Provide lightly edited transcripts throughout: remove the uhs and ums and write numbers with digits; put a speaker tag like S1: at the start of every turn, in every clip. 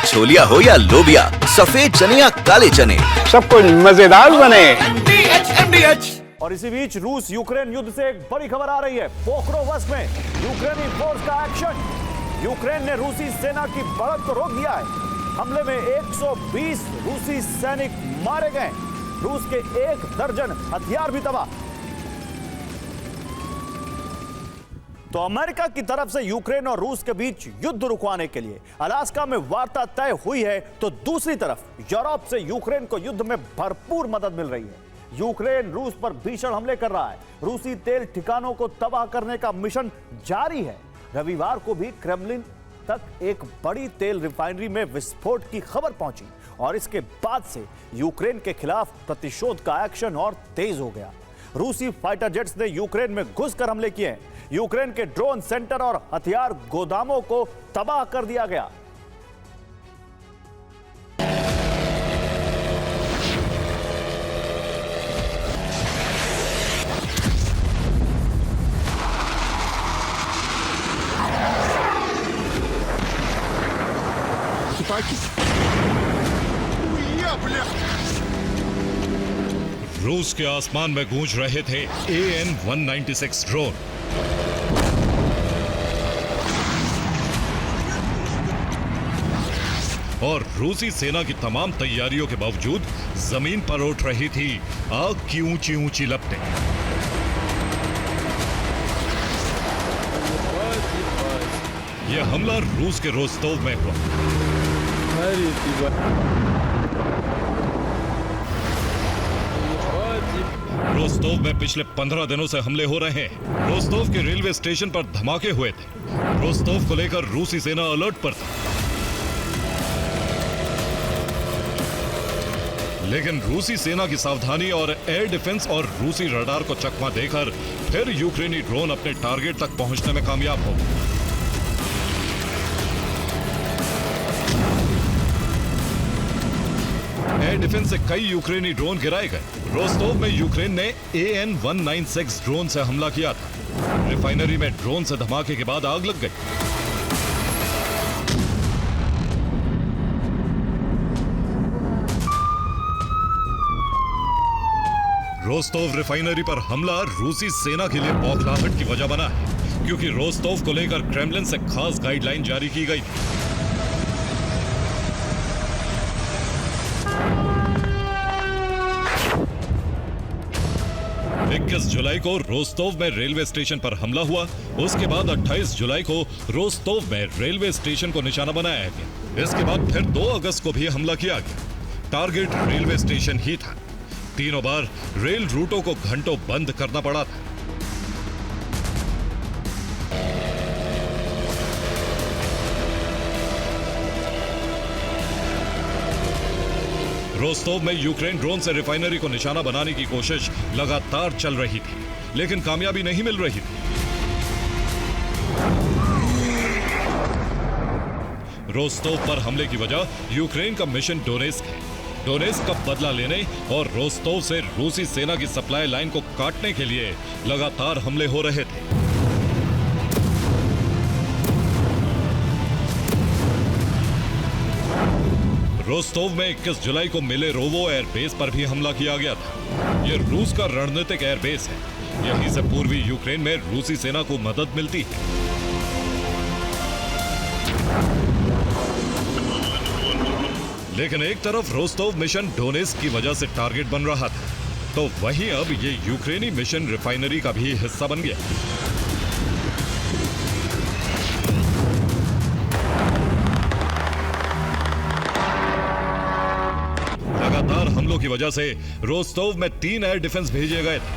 S1: छोलिया हो या लोबिया, सफेद चने या काले चने,
S2: सब कुछ मजेदार बने।
S3: और इसी बीच रूस यूक्रेन युद्ध से एक बड़ी खबर आ रही है। पोक्रोवस्क में यूक्रेनी फोर्स का एक्शन। यूक्रेन ने रूसी सेना की बढ़त को रोक दिया है। हमले में 120 रूसी सैनिक मारे गए। रूस के 1 दर्जन हथियार भी तबाह। तो अमेरिका की तरफ से यूक्रेन और रूस के बीच युद्ध रुकवाने के लिए अलास्का में वार्ता तय हुई है, तो दूसरी तरफ यूरोप से यूक्रेन को युद्ध में भरपूर मदद मिल रही है। यूक्रेन रूस पर भीषण हमले कर रहा है। रूसी तेल ठिकानों को तबाह करने का मिशन जारी है। रविवार को भी क्रेमलिन तक एक बड़ी तेल रिफाइनरी में विस्फोट की खबर पहुंची और इसके बाद से यूक्रेन के खिलाफ प्रतिशोध का एक्शन और तेज हो गया। रूसी फाइटर जेट्स ने यूक्रेन में घुसकर हमले किए हैं। यूक्रेन के ड्रोन सेंटर और हथियार गोदामों को तबाह कर दिया गया।
S4: रूस के आसमान में गूंज रहे थे AN-196 ड्रोन। और रूसी सेना की तमाम तैयारियों के बावजूद जमीन पर उठ रही थी आग की ऊंची ऊंची लपटें। यह हमला रूस के रोस्तोव में हुआ। रोस्तोव में पिछले 15 दिनों से हमले हो रहे हैं। रोस्तोव के रेलवे स्टेशन पर धमाके हुए थे। रोस्तोव को लेकर रूसी सेना अलर्ट पर थी। लेकिन रूसी सेना की सावधानी और एयर डिफेंस और रूसी रडार को चकमा देकर फिर यूक्रेनी ड्रोन अपने टारगेट तक पहुंचने में कामयाब हो गए। एयर डिफेंस से कई यूक्रेनी ड्रोन गिराए गए। रोस्तोव में यूक्रेन ने AN-196 ड्रोन से हमला किया था। रिफाइनरी में ड्रोन से धमाके के बाद आग लग गई। रोस्तोव रिफाइनरी पर हमला रूसी सेना के लिए बौखलाहट की वजह बना है, क्योंकि रोस्तोव को लेकर क्रेमलिन से खास गाइडलाइन जारी की गई थी। 21 जुलाई को रोस्तोव में रेलवे स्टेशन पर हमला हुआ। उसके बाद 28 जुलाई को रोस्तोव में रेलवे स्टेशन को निशाना बनाया गया। इसके बाद फिर 2 अगस्त को भी हमला किया गया। टारगेट रेलवे स्टेशन ही था। तीनों बार रेल रूटों को घंटों बंद करना पड़ा था। रोस्तोव में यूक्रेन ड्रोन से रिफाइनरी को निशाना बनाने की कोशिश लगातार चल रही थी, लेकिन कामयाबी नहीं मिल रही थी। रोस्तोव पर हमले की वजह यूक्रेन का मिशन डोनेस्क है। डोनेस्क का बदला लेने और रोस्तोव से रूसी सेना की सप्लाई लाइन को काटने के लिए लगातार हमले हो रहे थे। रोस्तोव में 21 जुलाई को मिले रोवो एयरबेस पर भी हमला किया गया था। यह रूस का रणनीतिक एयरबेस है। यहीं से पूर्वी यूक्रेन में रूसी सेना को मदद मिलती है। लेकिन एक तरफ रोस्तोव मिशन डोनेस्क की वजह से टारगेट बन रहा था, तो वहीं अब ये यूक्रेनी मिशन रिफाइनरी का भी हिस्सा बन गया। लगातार हमलों की वजह से रोस्तोव में 3 एयर डिफेंस भेजे गए थे।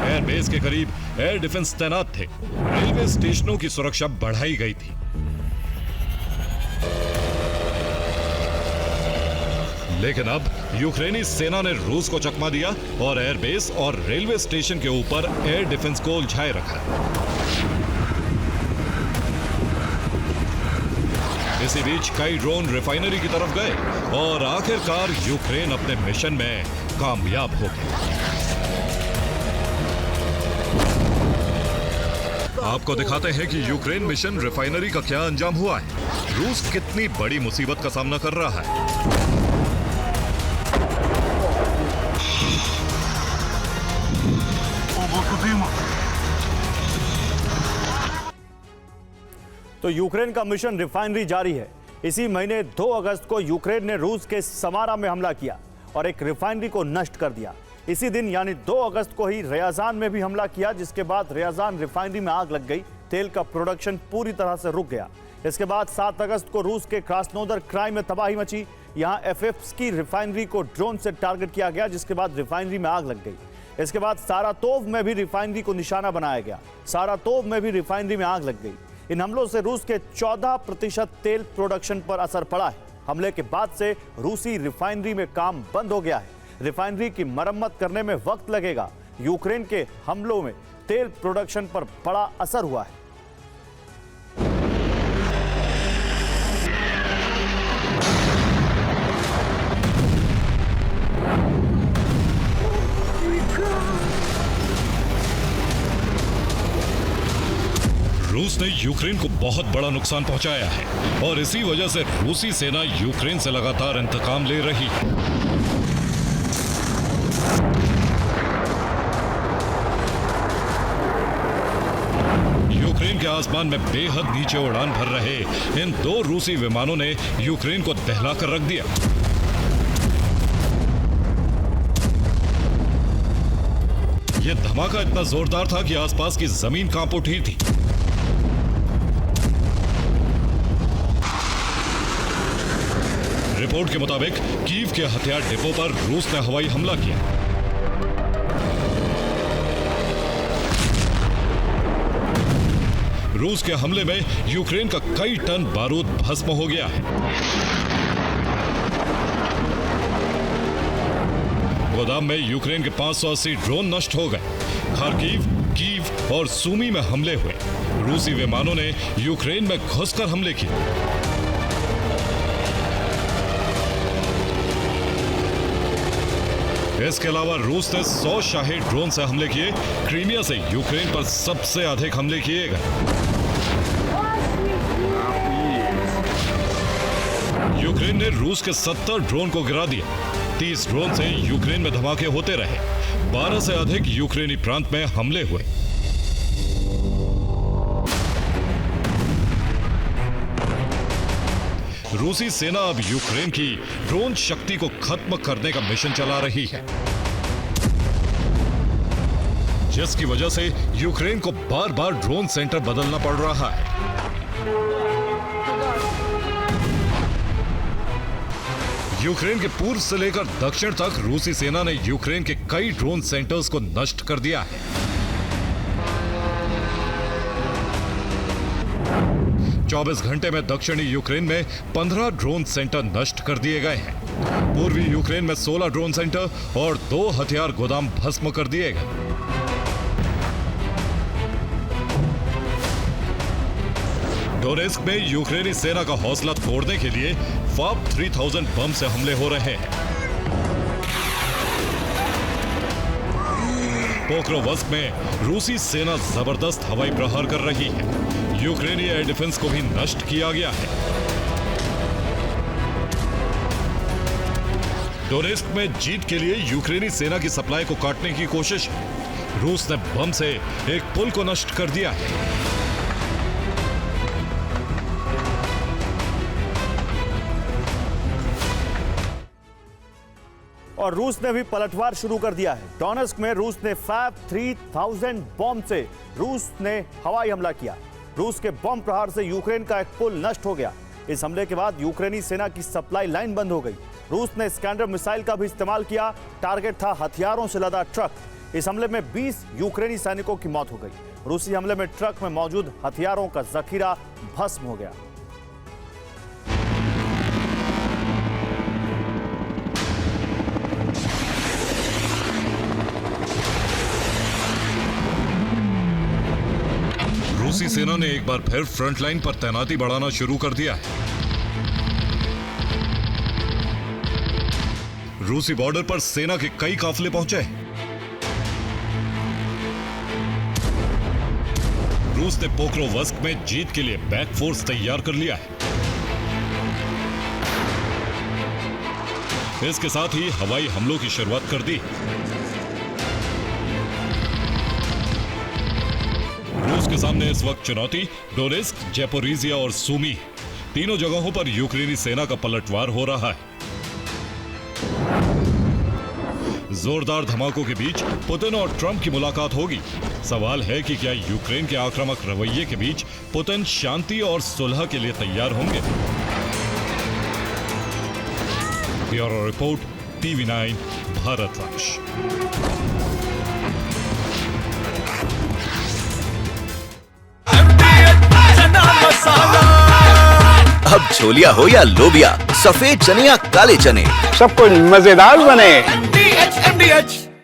S4: एयरबेस के करीब एयर डिफेंस तैनात थे। रेलवे स्टेशनों की सुरक्षा बढ़ाई गई थी। लेकिन अब यूक्रेनी सेना ने रूस को चकमा दिया और एयरबेस और रेलवे स्टेशन के ऊपर एयर डिफेंस को उलझाए रखा। इसी बीच कई ड्रोन रिफाइनरी की तरफ गए और आखिरकार यूक्रेन अपने मिशन में कामयाब हो गए। आपको दिखाते हैं कि यूक्रेन मिशन रिफाइनरी का क्या अंजाम हुआ है। रूस कितनी बड़ी मुसीबत का सामना कर रहा है।
S3: तो यूक्रेन का मिशन रिफाइनरी जारी है। इसी महीने 2 अगस्त को यूक्रेन ने रूस के समारा में हमला किया और एक रिफाइनरी को नष्ट कर दिया। इसी दिन यानी 2 अगस्त को ही रियाजान में भी हमला किया, जिसके बाद रियाजान रिफाइनरी में आग लग गई। तेल का प्रोडक्शन पूरी तरह से रुक गया। इसके बाद 7 अगस्त को रूस के क्रास्नोदर क्राई में तबाही मची। यहां एफएफ की रिफाइनरी को ड्रोन से टारगेट किया गया, जिसके बाद रिफाइनरी में आग लग गई। इसके बाद सारातोव में भी रिफाइनरी को निशाना बनाया गया। सारातोव में भी रिफाइनरी में आग लग गई। इन हमलों से रूस के 14% तेल प्रोडक्शन पर असर पड़ा है। हमले के बाद से रूसी रिफाइनरी में काम बंद हो गया है। रिफाइनरी की मरम्मत करने में वक्त लगेगा। यूक्रेन के हमलों में तेल प्रोडक्शन पर बड़ा असर हुआ है।
S4: रूस ने यूक्रेन को बहुत बड़ा नुकसान पहुंचाया है और इसी वजह से रूसी सेना यूक्रेन से लगातार इंतकाम ले रही है। यूक्रेन के आसमान में बेहद नीचे उड़ान भर रहे इन 2 रूसी विमानों ने यूक्रेन को दहला कर रख दिया। यह धमाका इतना जोरदार था कि आसपास की जमीन कांप उठी थी। रिपोर्ट के मुताबिक कीव के हथियार डिपो पर रूस ने हवाई हमला किया। रूस के हमले में यूक्रेन का कई टन बारूद भस्म हो गया है। गोदाम में यूक्रेन के 580 ड्रोन नष्ट हो गए। खार्किव, कीव और सूमी में हमले हुए। रूसी विमानों ने यूक्रेन में घुसकर हमले किए। इसके अलावा रूस ने 100 शाही ड्रोन से हमले किए। क्रीमिया से यूक्रेन पर सबसे अधिक हमले किए गए। यूक्रेन ने रूस के 70 ड्रोन को गिरा दिया। 30 ड्रोन से यूक्रेन में धमाके होते रहे। 12 से अधिक यूक्रेनी प्रांत में हमले हुए। रूसी सेना अब यूक्रेन की ड्रोन शक्ति को खत्म करने का मिशन चला रही है, जिसकी वजह से यूक्रेन को बार बार ड्रोन सेंटर बदलना पड़ रहा है। यूक्रेन के पूर्व से लेकर दक्षिण तक रूसी सेना ने यूक्रेन के कई ड्रोन सेंटर्स को नष्ट कर दिया है। 24 घंटे में दक्षिणी यूक्रेन में 15 ड्रोन सेंटर नष्ट कर दिए गए हैं। पूर्वी यूक्रेन में 16 ड्रोन सेंटर और 2 हथियार गोदाम भस्म कर दिए गए। डोनेस्क में यूक्रेनी सेना का हौसला तोड़ने के लिए FAB 3000 बम से हमले हो रहे हैं। पोक्रोवस्क में रूसी सेना जबरदस्त हवाई प्रहार कर रही है। यूक्रेनी एयर डिफेंस को भी नष्ट किया गया है। डोनेस्क में जीत के लिए यूक्रेनी सेना की सप्लाई को काटने की कोशिश। रूस ने बम से एक पुल को नष्ट कर दिया है।
S3: और रूस ने भी पलटवार शुरू कर दिया है। डोनेस्क में रूस ने FAB 3000 बम से रूस ने हवाई हमला किया। रूस के बम प्रहार से यूक्रेन का एक पुल नष्ट हो गया। इस हमले के बाद यूक्रेनी सेना की सप्लाई लाइन बंद हो गई। रूस ने स्कैंडर मिसाइल का भी इस्तेमाल किया। टारगेट था हथियारों से लदा ट्रक। इस हमले में 20 यूक्रेनी सैनिकों की मौत हो गई। रूसी हमले में ट्रक में मौजूद हथियारों का जखीरा भस्म हो गया।
S4: रूसी सेना ने एक बार फिर फ्रंट लाइन पर तैनाती बढ़ाना शुरू कर दिया है। रूसी बॉर्डर पर सेना के कई काफिले पहुंचे। रूस ने पोक्रोवस्क में जीत के लिए बैक फोर्स तैयार कर लिया है। इसके साथ ही हवाई हमलों की शुरुआत कर दी। रूस के सामने इस वक्त चुनौती डोनेस्क, ज़ैपोरिज़िया और सूमी तीनों जगहों पर यूक्रेनी सेना का पलटवार हो रहा है। जोरदार धमाकों के बीच पुतिन और ट्रंप की मुलाकात होगी। सवाल है कि क्या यूक्रेन के आक्रामक रवैये के बीच पुतिन शांति और सुलह के लिए तैयार होंगे? Bureau report, TV9 Bharatvarsh.
S1: अब छोलिया हो या लोबिया, सफेद चने या काले चने,
S2: सबको मजेदार बने।
S5: MDH